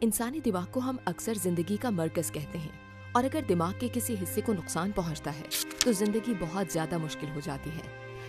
انسانی دماغ کو ہم اکثر زندگی کا مرکز کہتے ہیں، اور اگر دماغ کے کسی حصے کو نقصان پہنچتا ہے تو زندگی بہت زیادہ مشکل ہو جاتی ہے۔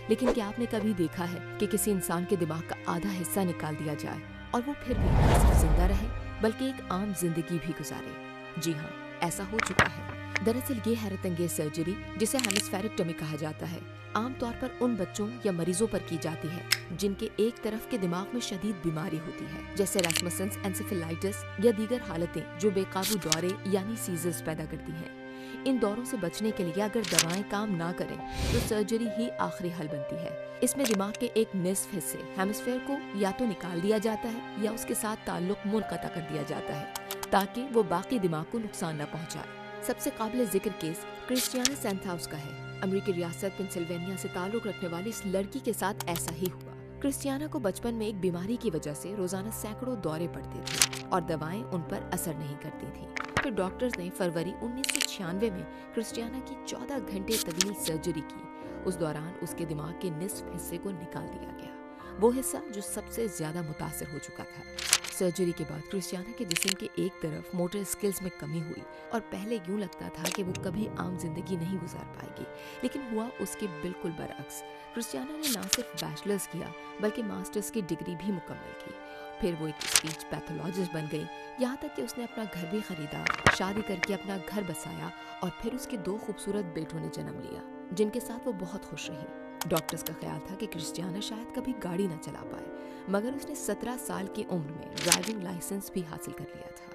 لیکن کیا آپ نے کبھی دیکھا ہے کہ کسی انسان کے دماغ کا آدھا حصہ نکال دیا جائے اور وہ پھر بھی نہ صرف زندہ رہے بلکہ ایک عام زندگی بھی گزارے؟ جی ہاں، ایسا ہو چکا ہے۔ دراصل یہ حیرت انگیز سرجری، جسے ہیمسفیریکٹمی کہا جاتا ہے، عام طور پر ان بچوں یا مریضوں پر کی جاتی ہے جن کے ایک طرف کے دماغ میں شدید بیماری ہوتی ہے، جیسے راسمسنس انسیفلائٹس یا دیگر حالتیں جو بے قابو دورے یعنی سیزرز پیدا کرتی ہیں۔ ان دوروں سے بچنے کے لیے اگر دوائیں کام نہ کریں تو سرجری ہی آخری حل بنتی ہے۔ اس میں دماغ کے ایک نصف حصے ہیمسفیئر کو یا تو نکال دیا جاتا ہے یا اس کے ساتھ تعلق منقطع کر دیا جاتا ہے تاکہ وہ باقی دماغ کو نقصان نہ پہنچائے۔ سب سے قابل ذکر کیس کرسٹیانا سینتھاؤس کا ہے۔ امریکی ریاست پنسلوینیا سے تعلق رکھنے والی اس لڑکی کے ساتھ ایسا ہی ہوا۔ کرسٹیانا کو بچپن میں ایک بیماری کی وجہ سے روزانہ سینکڑوں دورے پڑتے تھے اور دوائیں ان پر اثر نہیں کرتی تھیں۔ پھر ڈاکٹرز نے فروری 1996 میں کرسٹیانا کی 14 گھنٹے طویل سرجری کی۔ اس دوران اس کے دماغ کے نصف حصے کو نکال دیا گیا، وہ حصہ جو سب سے زیادہ متاثر ہو چکا تھا۔ سرجری کے بعد کرسٹیانا کے جسم کے ایک طرف موٹر سکلز میں کمی ہوئی اور پہلے یوں لگتا تھا کہ وہ کبھی عام زندگی نہیں گزار پائے گی، لیکن ہوا اس کے بالکل برعکس۔ کرسٹیانا نے نہ صرف بیچلرز کیا بلکہ ماسٹرز کی ڈگری بھی مکمل کی۔ پھر وہ ایک اسپیچ پیتھولوجسٹ بن گئی، یہاں تک کہ اس نے اپنا گھر بھی خریدا، شادی کر کے اپنا گھر بسایا اور پھر اس کے 2 خوبصورت بیٹوں نے جنم لیا جن کے ساتھ وہ بہت خوش رہی۔ ڈاکٹرز کا خیال تھا کہ کرسٹیانا شاید کبھی گاڑی نہ چلا پائے، مگر اس نے 17 سال کی عمر میں ڈرائیونگ لائسنس بھی حاصل کر لیا تھا۔